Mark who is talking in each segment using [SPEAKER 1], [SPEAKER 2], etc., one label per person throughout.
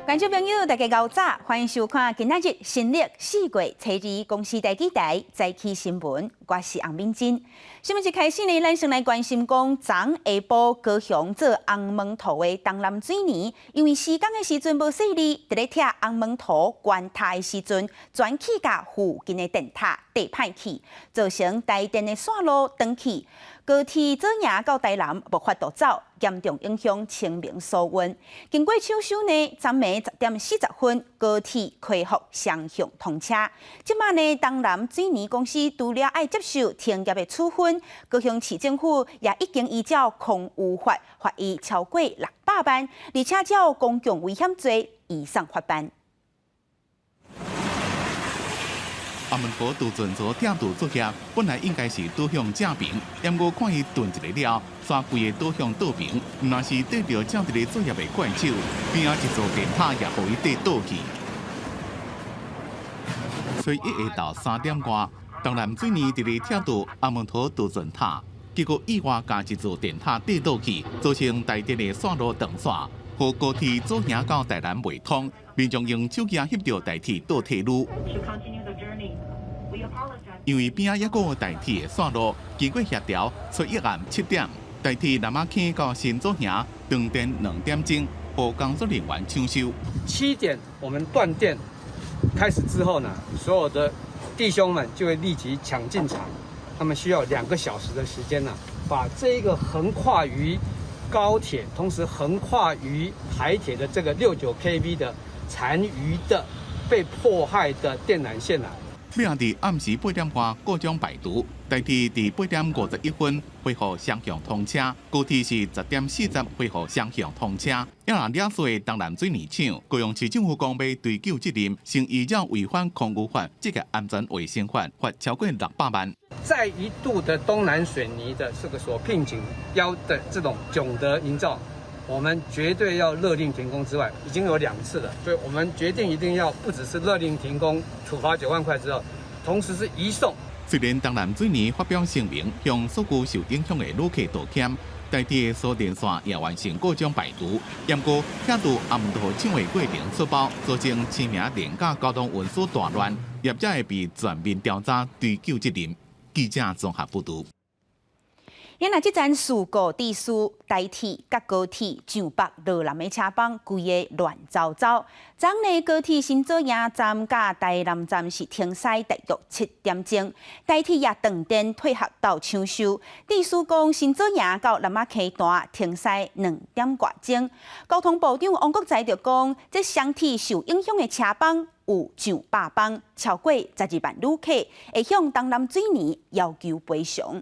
[SPEAKER 1] 观众朋友，大家早早，欢迎收看今仔日新历4月初2公司台记台早起新闻，我是洪敏珍。新闻一开始呢，咱先来关心讲，昨下晡高雄做红门头的东南水泥，因为施工的时阵无细腻，伫咧拆红门头关塔的时阵，转起甲附近的电塔地歹去，造成台电的线路断去。高铁左营到台南无法度走，严重影响清明疏运。经过抢修呢，昨暝10:40，高铁恢复双向通车。即马呢，东南水泥公司除了爱接受停业的处分，高雄市政府也已经依照空污法罚伊超过600万，而且照公共危险罪移送法办。
[SPEAKER 2] 阿门河杜准做调度作业，本来应该是倒向正平，因我看伊顿一个了，煞规个倒向倒平，若是对着正伫咧作业的怪手，边仔一座电塔也互伊缀倒去。所以1下到3点外，东南水泥伫咧调度阿门河杜准塔，结果意外加一座电塔缀倒去，造成台电的线路断线，和高铁左营到台南未通，民众用手机翕到台铁倒铁路。因为边仔抑个台铁的线路，经过协调，出1暗7点，台铁南马坑到新左营断电2点钟，和工作人员抢修。
[SPEAKER 3] 7点我们断电开始之后呢，所有的弟兄们就会立即抢进场，他们需要2个小时的时间呢，把这一个横跨于高铁，同时横跨于台铁的这个69 kV 的残余的被迫害的电缆线啊。
[SPEAKER 2] 要伫暗时8点半各种排除，台铁伫8点51恢复双向通车，高铁是10点40恢复双向通车。要让了水东南水泥厂，高雄市政府讲要追究责任，并依照违反空污法、这个安全卫生法罚超过600万。
[SPEAKER 3] 再一度的东南水泥的这个所聘请要的这种囧德营造，我们绝对要勒令停工之外，已经有2次了，所以我们决定一定要不只是勒令停工，处罚9万块之后，同时是移送。
[SPEAKER 2] 虽然东南水泥发表声明，向所有受影响的旅客道歉，台铁的输电线也完成各种排除，不过铁道暗道抢的过程出包，造成市民廉价交通运输大乱，业者会被全面调查追究责任。记者综合报道。
[SPEAKER 1] 因那即站事故地区，台铁甲高铁上北落南的车帮规个乱糟糟。昨日高铁新左营站甲台南站是停驶大约7点钟，台铁也断电配合到抢修。地区讲新左营到南马溪段停驶2点多钟。交通部长王国材就讲，这双铁受影响的车帮有上百帮，超过12万旅客，会向东南水泥要求赔偿。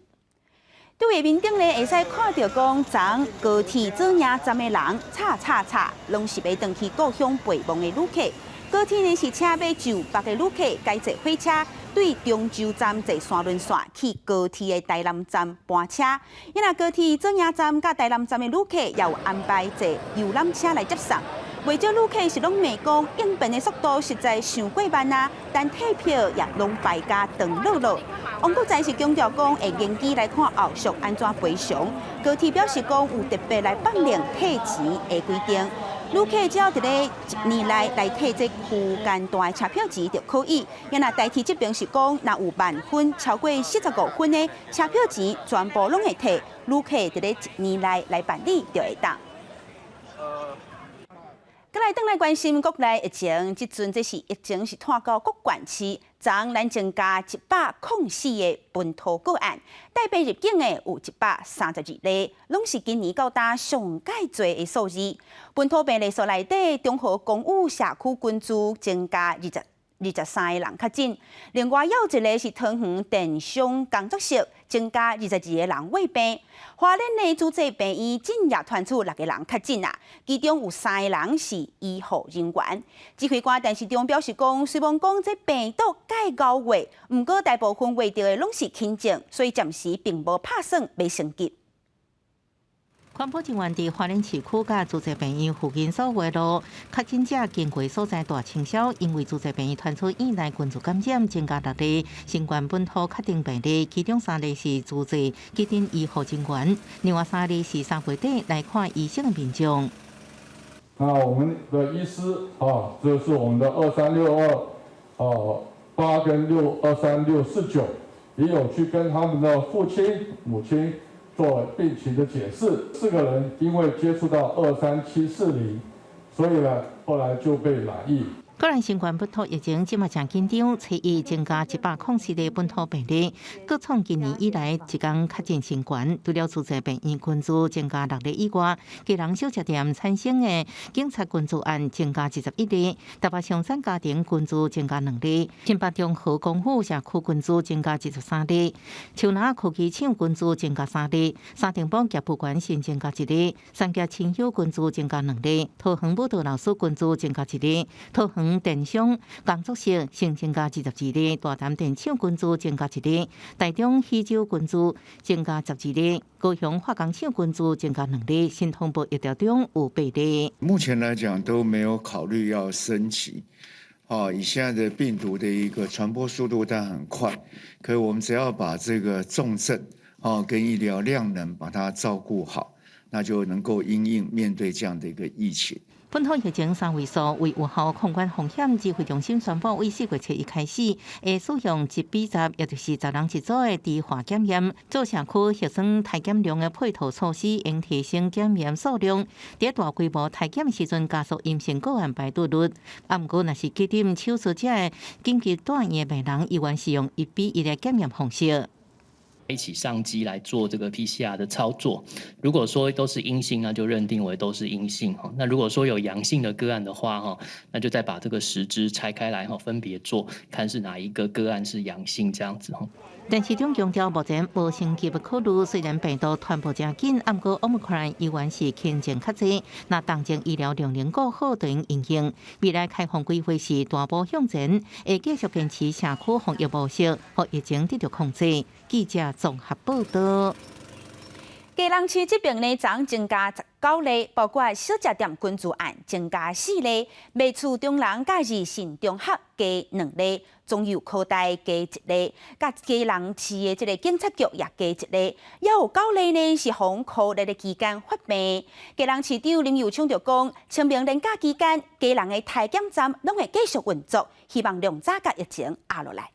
[SPEAKER 1] 对面顶呢，会使看到讲，昨高铁左营站的人吵，拢是要回去故乡陪望的旅客。高铁呢是请要就北的旅客改坐火车，对中州站坐三轮线去高铁的台南站搬车。因那高铁左营站甲台南站的旅客也有安排坐游览车来接送。袂少旅客是拢骂讲，应变的速度实在伤过慢啊，但退票也拢败家长落。王国材是强调讲，会研究来看后续安怎赔偿。高铁表示讲，有特别来办理退钱的规定，旅客只要伫咧1年内来退这区间段的车票钱就可以。因那台铁这边是讲，若有满分超过45分的车票钱，全部拢会退，旅客伫咧1年内来办理就会当。再来，转来关心国内疫情，即阵这是疫情是拖到各县市，昨咱增加104个本土个案，台北入境的有132例，拢是今年到达上界多的数字。本土病例数内底，中和公务社区群组增加23个人确诊，另外有1个是桃园电商工作室增加22个人胃病。花莲的主治病院今也传出6个人确诊啊，其中有3个人是医护人员。指挥官陈时中表示讲，虽然讲这病毒介高月，不过大部分月到的拢是轻症，所以暂时并无拍算要升级。
[SPEAKER 4] 环保人员伫花莲市区甲自治病院附近所围路，确诊者经过所在大清消，因为自治病院传出院内群组感染增加6例，新冠本土确定病例，其中3例是自治急诊医护人员，另外3例是3月底来看医生的民众。
[SPEAKER 5] 那我们的医师这是我们的2362，8跟623-649，也有去跟他们的父亲、母亲做病情的解释。4个人因为接触到23740，所以呢，后来就被染疫。
[SPEAKER 4] 个人新冠本土疫情即马正紧张，初一增加104例本土病例，各创今年以来一天确诊新冠。除了住宅病院群聚增加6例以外，基隆小吃店产生的警察群聚案增加21例，台北上山家庭群聚增加2例，新北中和公府社区群聚增加13例，树林科技厂群聚增加3例，沙丁堡吉普馆新增加1例，三峡亲友群聚增加2例，桃园舞蹈老师群聚增加1例，桃园电商工作室新增加22例，大潭电厂群聚增加1例，台中喜酒群聚增加12例，高雄化工厂群聚增加2例，新通报疫调中有8例。
[SPEAKER 6] 目前来讲都没有考虑要升级。以现在的病毒的一个传播速度但很快，可是我们只要把这个重症跟医疗量能把它照顾好，那就能够因应面对这样的一个疫情。
[SPEAKER 4] 本土疫情3位数为5号控管风险指挥中心宣布，为4月初1开始，会使用1比10，也就是10人1组的低化检验，做社区核酸体检量的配套措施，应提升检验数量。在大规模体检时阵，加速阴性个案排毒率。不过，若是急诊手术者的紧急转院的病人，依然使用1比1的检验方式。
[SPEAKER 7] 一起上机来做这个 PCR 的操作，如果说都是阴性，那就认定为都是阴性。那如果说有阳性的个案的话，那就再把这个10支拆开来，分别做，看是哪一个个案是阳性这样子。
[SPEAKER 4] 但市长强调，目前无升级的考虑，虽然病毒传播真紧，不过 Omicron 依然是轻症较济。那当前医疗量能够好，就应用。未来开放规划是大步向前，会继续坚持社区防疫模式，和疫情得到控制。记者综合报道。
[SPEAKER 1] 基隆市这边呢，昨增加19例，包括小吃店群聚案增加4例，卖厝中人甲二信中学加2例，中油科大加1例，甲基隆市的这个警察局也加1例，也有9例呢是防COVID的期间发病。基隆市长林佑昌就讲，清明连假期间，基隆的体检站拢会继续运作，希望量早甲疫情压落来。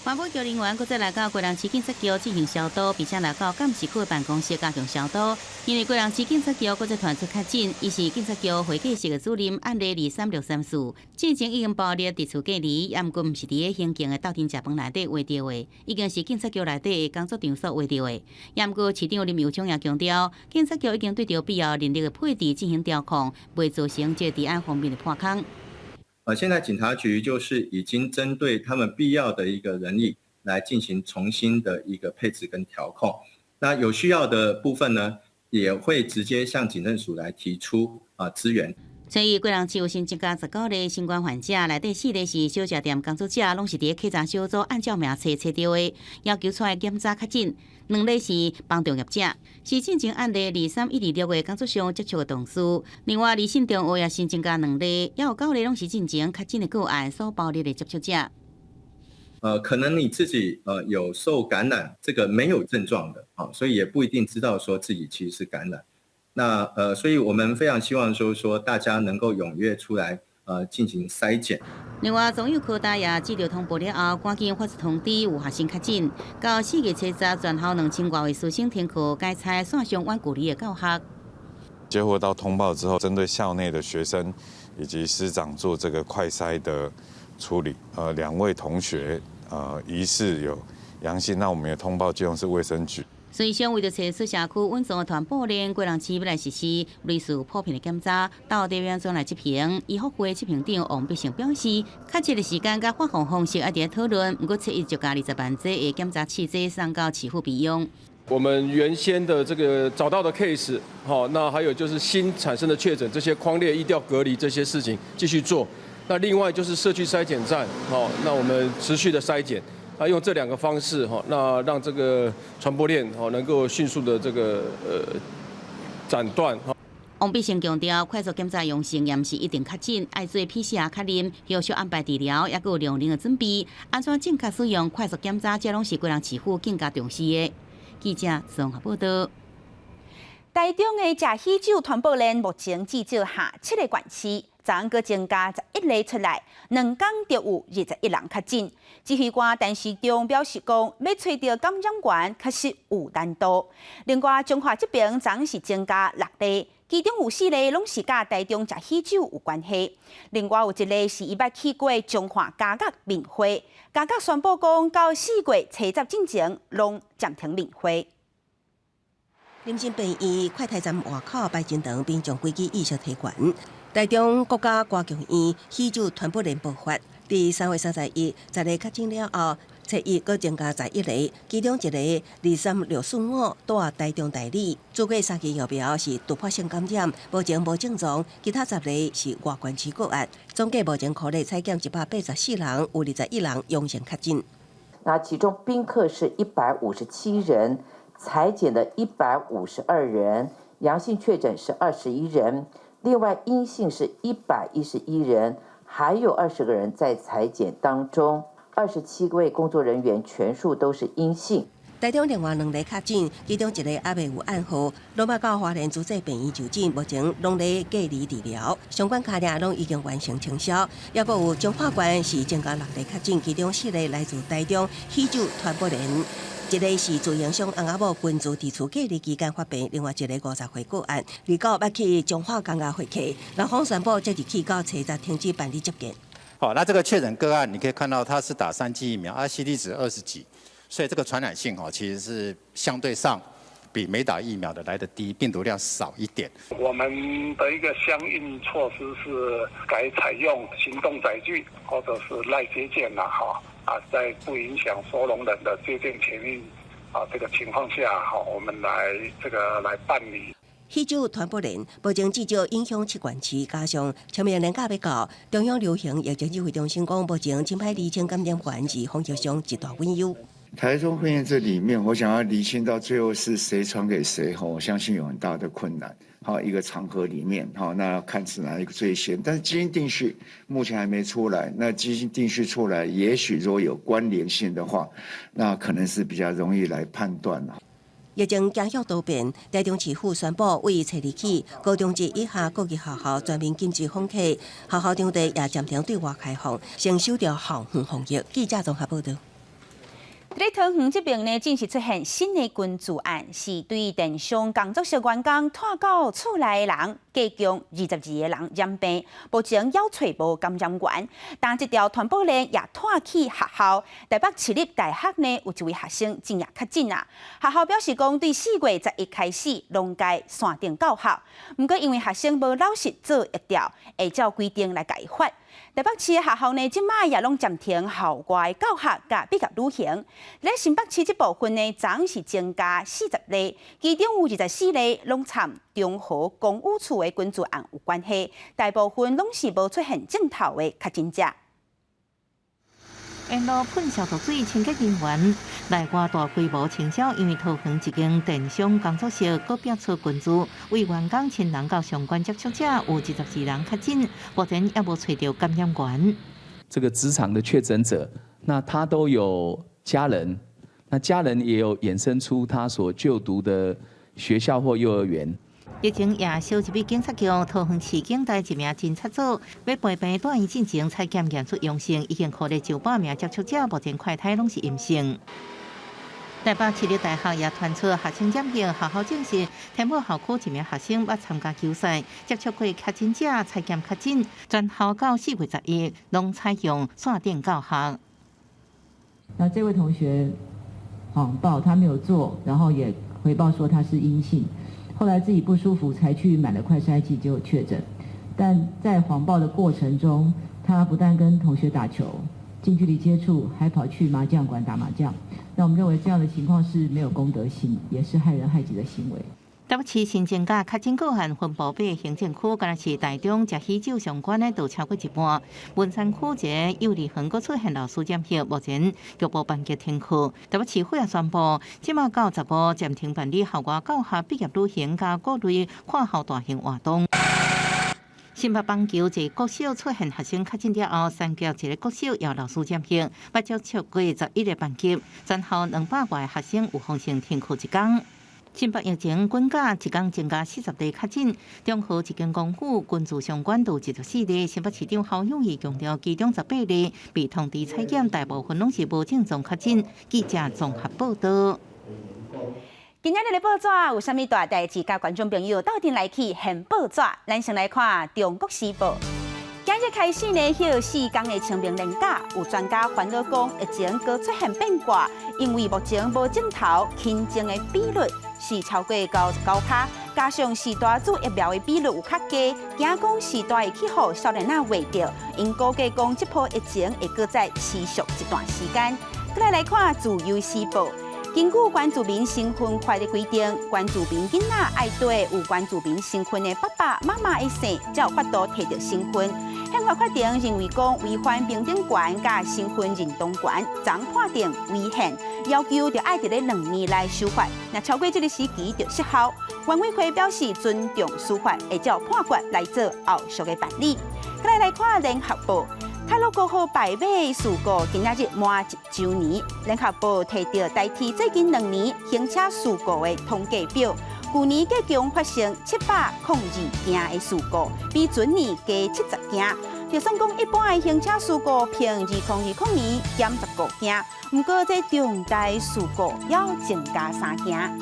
[SPEAKER 8] 环保局人员搁再来到基隆市警察局进行消毒，并且来到监视区的办公室加强消毒。因为基隆市警察局搁再传出确诊，伊是警察局会计室的主任，案例23634，之前已经暴力伫厝隔离，也毋过毋是伫个行警的斗阵食饭内底画着的，已经是警察局内底的工作场所画着的。也毋过市长林佑昌也强调，警察局已经对着必要人力的配置进行调控，袂造成这治安方面的破空。
[SPEAKER 9] 现在警察局就是已经针对他们必要的一个人力来进行重新的一个配置跟调控。那有需要的部分呢，也会直接向警政署来提出资源。
[SPEAKER 8] 所以，基隆市有新增加19例新冠患者，内底4例是小吃店工作者，拢是伫客栈小组按照名册找到的，要求出来检查确诊。2例是帮助业者，是进前案例23126的工作上接触的同事。另外，离线中学也新增加2例，也有9例拢是进前确诊的个案所暴力的接触者。
[SPEAKER 9] 可能你自己有受感染，这个没有症状的，所以也不一定知道说自己其实是感染。那所以我们非常希望说大家能够踊跃出来进行筛检。
[SPEAKER 8] 另外，中油科大也接到通报了后，赶紧发出通知，有学生确诊。到4月初10，全校2000多位师生停课，改采线上远距离的教学。
[SPEAKER 10] 接获到通报之后，针对校内的学生以及师长做这个快筛的处理。2位同学疑似有阳性，那我们也通报基隆市卫生局。
[SPEAKER 8] 所以，为着找出社区稳重的传播链，基隆市要来实施类似普遍的检查，到地院中来执行。医学会执行长王必胜表示，确切的时间甲发放方式还在讨论，不过7月就加20万剂的检查器械送到市府备用。
[SPEAKER 11] 我们原先的这个找到的 case， 那还有就是新产生的确诊，这些匡列疫调隔离这些事情继续做。那另外就是社区筛检站，那我们持续的筛检。用这2个方式，那让这个传播链能够迅速的这个斩断。
[SPEAKER 8] 王必胜强调，快速检查阳性也毋是一定确诊，爱做 PCR 确认，后续安排治疗，也有量能的准备。安怎正确使用快速检查，这拢是基隆市府更加重视的。记者综合报道。
[SPEAKER 1] 台中的食喜酒团保链目前至少下7个县市，昨昏阁增加11例出来，2天就有21人确诊。指挥官陈时中表示讲，要找到感染源确实有难度。另外，中华这边昨昏是增加6例。其中有4例拢是甲台中食喜酒有关系，另外有1例是伊捌去过中华家乐面会，家乐宣布讲到4月初10之前拢暂停面会。
[SPEAKER 12] 林森病院快泰站外口排真长，并将规矩意识提悬。台中国家歌剧院喜酒传播链爆发，伫3月31日10例确诊了后。初一阁增加11例，其中1例23645住台中代理，做过3期疫苗是突发性感染，目前无症状，其他10例是外县市个案。总计目前可例采检184人，有21人阳性确诊。
[SPEAKER 13] 那其中宾客是157人，采检的152人，阳性确诊是21人，另外阴性是111人，还有20个人在采检当中。27位工作人员全数都是阴性。
[SPEAKER 12] 台中另外2例确诊，其中1例还未有暗号，落马到花莲主治病院就诊，目前拢在隔离治疗，相关卡链拢已经完成清消。也阁有彰化县是增加6例确诊，其中4例来自台中喜酒传播链。1例是自营商翁仔某分住地区隔离期间发病，另外1例50岁个案，29捌去彰化港雅会客，南方宣布即日起到初10停止办理接见。
[SPEAKER 14] 好，那这个确诊个案，你可以看到它是打3剂疫苗，CT 值20几，所以这个传染性其实是相对上比没打疫苗的来得低，病毒量少一点。
[SPEAKER 15] 我们的一个相应措施是改采用行动载具或者是赖接见在不影响收容人的接见权益这个情况下我们来办理。
[SPEAKER 12] 喜酒传播链目前至少影响7县市，加上清明连假要到，中央流行疫情指挥中心讲，目前前排2000感染源是防疫上一大隐忧。
[SPEAKER 6] 台中会院这里面，我想要厘清到最后是谁传给谁，我相信有很大的困难。一个场合里面，那要看是哪一个最先。但是基因定序目前还没出来，那基因定序出来，也许如果有关联性的话，那可能是比较容易来判断了。
[SPEAKER 12] 疫情加速多变，台中市府宣布，为初2起，高中级以下各级学校全面禁止访客，学校场地也暂停对外开放，先守着校园防疫。记者综合报道。
[SPEAKER 1] 在桃园这边呢，正式出现新的军事案，是对电商工作室员工拖到厝内的人，加强22个人染病，目前要找无感染源。但这条传播链也拖去学校，台北市立大学呢有1位学生真也确诊啊。学校表示讲，对4月11开始，拢该线定教学，不过因为学生无老实做疫调，会照规定来改发。台北市的学校呢，即摆也拢暂停校外教学甲毕业旅行。在新北市这部分呢，昨是增加40例，其中有24例拢参中和公务处的军事案有关系，大部分拢是无出现症头的确诊者。
[SPEAKER 4] 沿路喷消毒水，清洁人员内外大规模清消，因为桃园一间电商工作室搁变出群聚，为员工亲人到相关接触者有22人确诊，目前也无找到感染源。
[SPEAKER 16] 这个职场的确诊者，那他都有家人，那家人也有衍生出他所就读的学校或幼儿园。
[SPEAKER 4] 疫情也小一笔警察局桃园市警队1名侦察组要陪病带院进前采检验出阳性，已经确认900名接触者，目前快筛拢是阴性。台北市立大学也传出学生染疫，学校证实天母校区1名学生捌参加球赛，接触过确诊者采检确诊，全校到4月11日拢采用线定教学。
[SPEAKER 17] 那这位同学谎报他没有做，然后也回报说他是阴性。后来自己不舒服，才去买了快筛剂，结果确诊。但在谎报的过程中，他不但跟同学打球、近距离接触，还跑去麻将馆打麻将。那我们认为这样的情况是没有公德心，也是害人害己的行为。
[SPEAKER 4] 台北市新增加确诊个案分布8个行政区，敢若是台中食喜酒相关的都超过1半。文山区一个幼儿园阁出现老师染疫，目前局部班级停课。台北市府也宣布，即马到15日暂停办理校外教学、毕业旅行加各类跨校大型活动。新北棒球一个国小出现学生确诊了后，三桥一个国小也有老师染疫，捌接触过11个班级，全校200外学生有风险停课1天。新北疫情滚价一天增加40例确诊，中和一间公寓群聚相关度74例。新北市长侯友宜强调，其中18例被通知采检，大部分拢是无症状确诊。记者综合报道。
[SPEAKER 1] 今日的报纸有啥物大代志？甲观众朋友斗阵来去现报纸，咱先来看《中国时报》。今日开始呢，休4天的清明连假，有专家烦恼讲，疫情搁出现变卦，因为目前无镜头，轻症的比率是超过99%，加上时代做疫苗的比率有较低，惊讲时代的气候少年仔未着，因估计讲这波疫情会搁再持续一段时间。再来看《自由时报》。根据关注民新婚法的规定，关注民囡仔爱对有关注民新婚的爸爸妈妈的姓，才有法度摕到新婚。宪法决定认为讲违反平等权甲新婚认同权，将判定违宪，要求就爱伫咧2年内修法。那超过这个时期就失效。管委会表示尊重司法，会照判决来做后续的办理。再来看《联合报》。泰鲁国号败马事故今仔日满1周年，联合报提到代替最近2年行车事故的统计表，去年计共发生702件的事故，比前年加70件。就算讲一般的行车事故平2020年减19件，不过这重大事故要增加3件。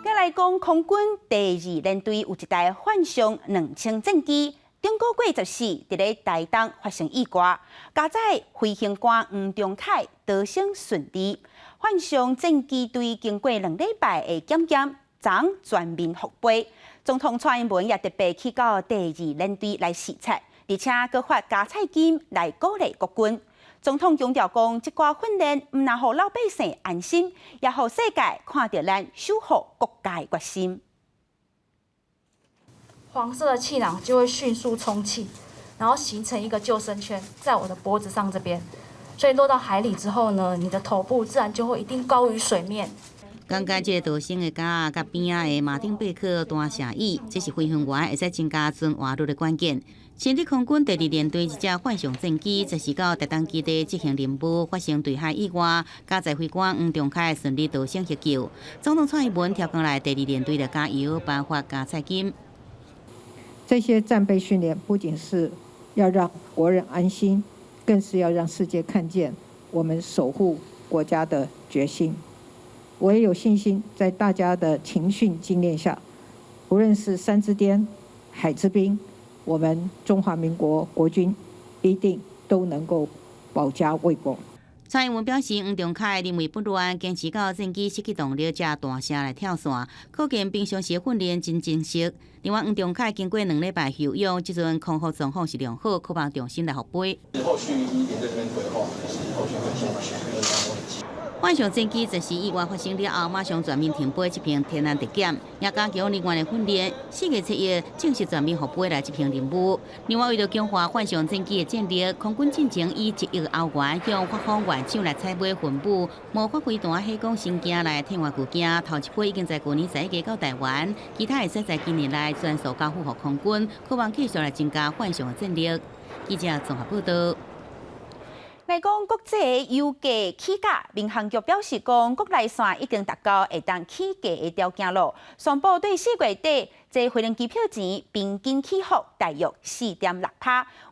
[SPEAKER 1] 再来讲空军第2联队有一台幻象2000战机。中国过14伫咧台东发生意外，加载飞行官黄仲凯逃生顺利。幻象战机队经过2礼拜的检验，昨全面复飞。总统蔡英文也特别去到第2联队来视察，而且佮发加菜金来鼓励国军。总统强调讲，这寡训练唔但互老百姓安心，也互世界看到咱守护国家的决心。
[SPEAKER 18] 黄色的气囊就会迅速充气，然后形成一个救生圈，在我的脖子上这边，所以落到海里之后呢，你的头部自然就会一定高于水面。
[SPEAKER 8] 刚加这个逃生的架甲边仔的马丁贝克单射椅，这是飞行员会使增加存活率的关键。新的空军第2联队一只幻象战机，就是到台东基地执行任务，发生对海意外，加载飞官黄仲凯顺利逃生获救。总统蔡英文调降来第2联队的加油，颁发加菜金。
[SPEAKER 19] 这些战备训练不仅是要让国人安心，更是要让世界看见我们守护国家的决心。我也有信心，在大家的勤训精练下，无论是山之巅、海之滨，我们中华民国国军一定都能够保家卫国。
[SPEAKER 8] 蔡英文表示，黄仲凯因为不乱，坚持到战机失去动力，才大声来跳伞，可见平常时的训练真精实。另外，黄仲凯经过2礼拜休养，这阵空服状况是良好，渴望重新来复飞。
[SPEAKER 20] 后续1点这边规划，还是后续会先
[SPEAKER 8] 幻象战机就是意外发生了后，马上全面停飞执行天然特检，也加强人员的训练。4月7日正式全面复飞来执行任务。另外，为了强化幻象战机的战力，空军进前以1亿欧元向发方原厂来采买分部，无发挥弹起讲新件来替换旧件。头一批已经在去年11月到台湾，其他会使在今年内全数交付给空军，渴望继续来增加幻象的战力。记者综合报道。
[SPEAKER 1] 来讲国际的油价起价，民航局表示讲，国内线已经达到会当起价的条件了。宣布对4月底这飞行机票钱平均起伏大约4.6%，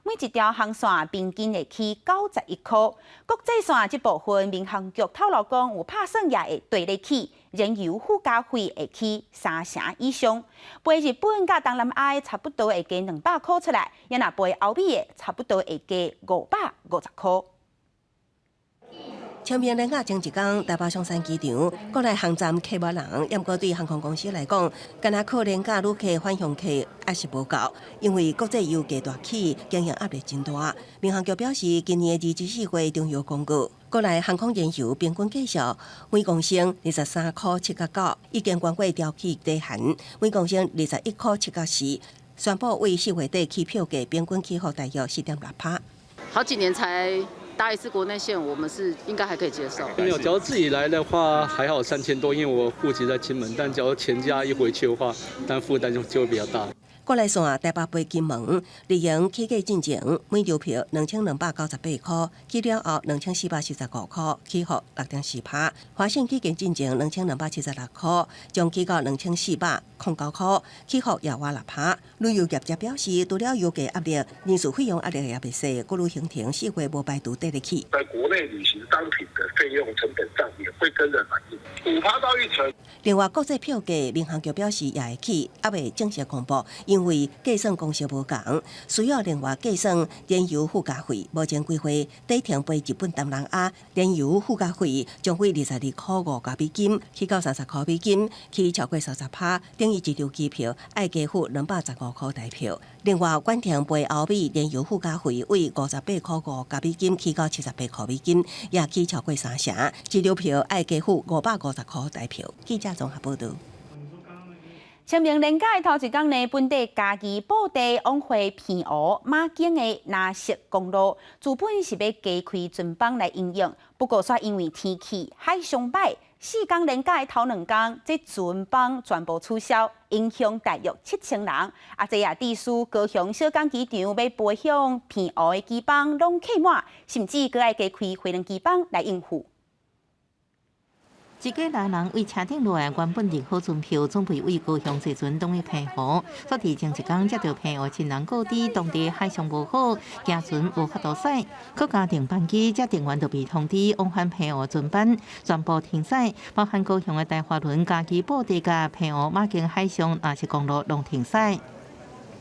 [SPEAKER 1] 每一条航线平均会起91块。国际线这部分，民航局透露讲，有打算也会对得起，燃油附加费会起3成以上。飞日本甲东南亚差不多会加200块出来，也若飞欧美的差不多会加550块。
[SPEAKER 12] 清明连假前一天，台北松山机场国内航站客无人，不过对航空公司来讲，今仔靠连假旅客返乡客还是无够，因为国际油价大起，经营压力真大。民航局表示，今年的24月重要公告，国内航空燃油平均计数每公升23块7.9，已经关过调起低限，每公升21块7.4，宣布为4月底起票价平均起伏大约4.8%。
[SPEAKER 21] 好几年才搭一次国内线，我们是应该还可以接受。
[SPEAKER 22] 没有，假如自己来的话还好3000多，因为我户籍在金门，但假如全家一回去的话，但负担就会比较大。
[SPEAKER 12] 国内线台北飞金门利用起价进前，每张票2298块，起了后2445块，起伏6.4%。华信起价进前2276块，将起到2409块，起伏也活6%。旅游业者表示，除了油价压力，人事费用压力也袂小，各路行程4月无排除得入去。
[SPEAKER 15] 在国内旅行商品的费用成本上也会跟着反应，5%到1成。
[SPEAKER 12] 另外，国际票价民航局表示也会起，还未正式公布，因为计算公式无同，需要另外计算燃油附加费。目前规划第一天飞日本东南亚，燃油附加费将会22块5加美金，起到30块美金，起超过30%，等于一张机票要加付215块台票。另外，关停飞欧美燃油附加费为58块5加美金，起到78块美金，也起超过3成，一张票要加付550块台票。记者综合报道。
[SPEAKER 1] 清明连假头一天呢，本地家己布地往回偏湖马景的南石公路，原本是要加开船帮来营运，不过却因为天气海上歹，4天连假头2天，这船帮全部取消，影响大约7000人。这也地区高雄小港机场要飞向偏湖的机帮拢客满，甚至佫要加开回轮机帮来应付。
[SPEAKER 4] 一家来人为车顶落来原本订好船票，准备为高雄坐船东去澎湖。所提前一天接到澎湖亲人告知，当地海象无好，行船无法度驶，各家订班机才订完就被通知往返澎湖船班全部停驶，包含高雄的大华轮、家己布地甲澎湖马景海上南石公路拢停驶。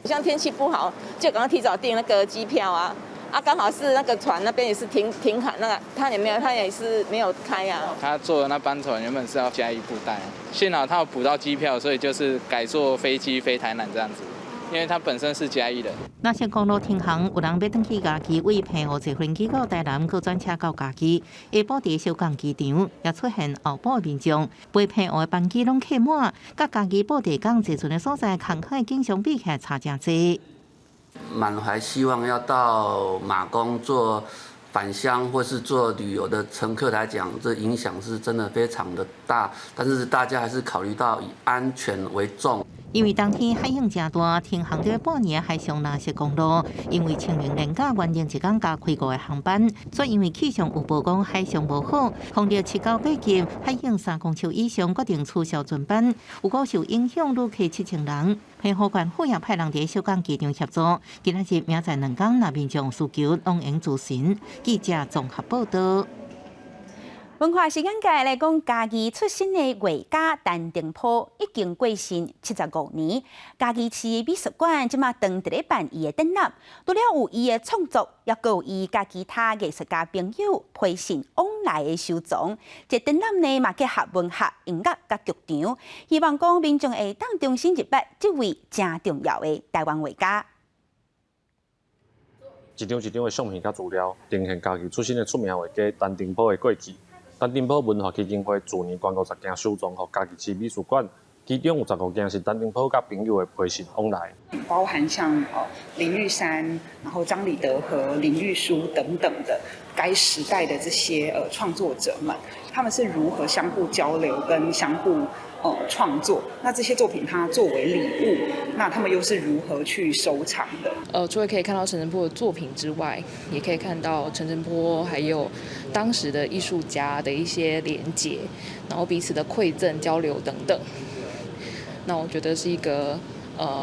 [SPEAKER 2] 像天气不好，就赶快提早订那个机票啊。刚好是那个船那边也是停海，那个他也是没有开啊。
[SPEAKER 3] 他坐的那班船原本是要嘉义布袋，幸好他有补到机票，所以就是改坐飞机飞台南这样子。因为他本身是嘉义人。
[SPEAKER 4] 那些公路停航，有人要登去家己为澎湖坐飞机到台南，搁转车到家己。下晡伫小港机场也出现后补民众，飞澎湖的班机拢客满，甲家己布地港坐船的所在，空海景相比起来差真多。
[SPEAKER 23] 满怀希望要到马公做返乡或是做旅游的乘客来讲，这影响是真的非常的大，但是大家还是考虑到以安全为重。
[SPEAKER 4] 因为当天海浪真大，停航了半年海上南石公路，因为清明连假原定一天加开5个航班，所以因为气象有报讲海象无好，防疫7到8级，海涌3公尺以上决定取消船班，有果受影响旅客7000人。澎湖县府也派人伫小港机场协助，今仔日明仔2天若民众需求拢应自行。记者综合报道。
[SPEAKER 1] 文化时间界来讲，家己出身的画家陈定波已经过身75年。家己市的美术馆即马当伫咧办伊的展览，除了有伊的创作，也阁有伊甲其他艺术家朋友陪信往来的收藏。这展览呢嘛结合文学、音乐甲剧场，希望讲民众会当重新认识这位真重要的台湾画家。
[SPEAKER 24] 一张的相片甲资料，呈现家己出身的出名画家陈定波的过去。陈定波文化基金会去年捐50件收藏，予家己市美术馆，其中有15件是陈定波甲朋友的陪信往来，
[SPEAKER 25] 包含像林玉山，然后张李德和林玉书等等的该时代的这些创作者们，他们是如何相互交流跟相互创作？那这些作品它作为礼物，那他们又是如何去收藏的？
[SPEAKER 26] 除了可以看到陈澄波的作品之外，也可以看到陈澄波还有当时的艺术家的一些连结，然后彼此的馈赠、交流等等。那我觉得是一个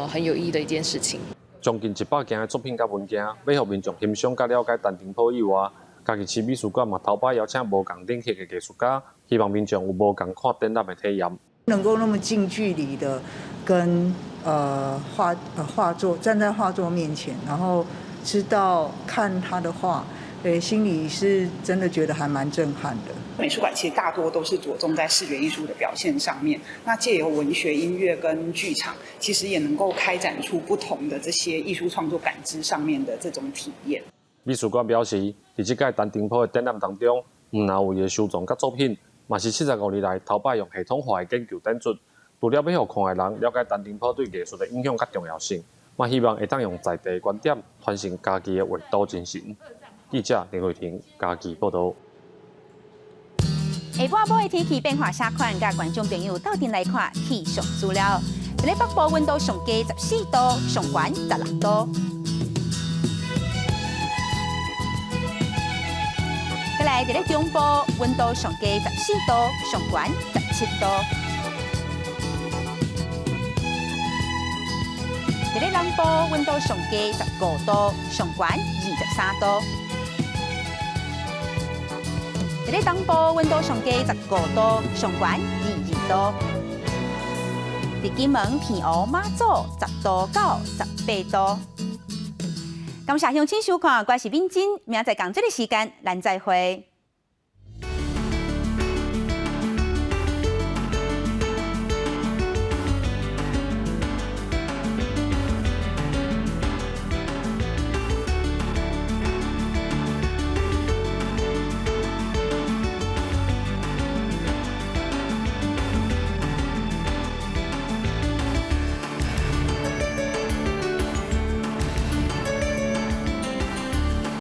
[SPEAKER 26] 很有意义的一件事情。
[SPEAKER 24] 将近100件的作品甲文件，要让民众欣赏甲了解陈定波以外，家己市美术馆嘛头摆邀请无共等级的艺术家，希望民众有无共看展览的体验。
[SPEAKER 27] 能够那么近距离的跟画作站在画作面前，然后知道看他的画，心里是真的觉得还蛮震撼的。
[SPEAKER 25] 美术馆其实大多都是着重在视觉艺术的表现上面，那借由文学、音乐跟剧场，其实也能够开展出不同的这些艺术创作感知上面的这种体验。
[SPEAKER 24] 美术馆表示，伫这届陈定波的展览当中，唔但有伊的收藏甲作品，嘛是75年来头摆用系统化的研究展出，除了要互看的人了解陈定波对艺术的影响甲重要性，嘛希望会当用在地的观点传承家己的画图精神。记者林慧婷家己报道。
[SPEAKER 1] 下晡晡的天气变化啥款，甲观众朋友斗阵来看气象资料。伫咧北部温度上低14度，上悬16度。再来，伫咧中部温度上低14度，上悬17度。伫咧南部温度上低15度，上悬23度。伫咧东部温度上低15度，上悬22度。伫金门、澎湖、马祖10度到18度。感谢乡亲收看，我是敏珍，明仔载同这个时间，咱再会。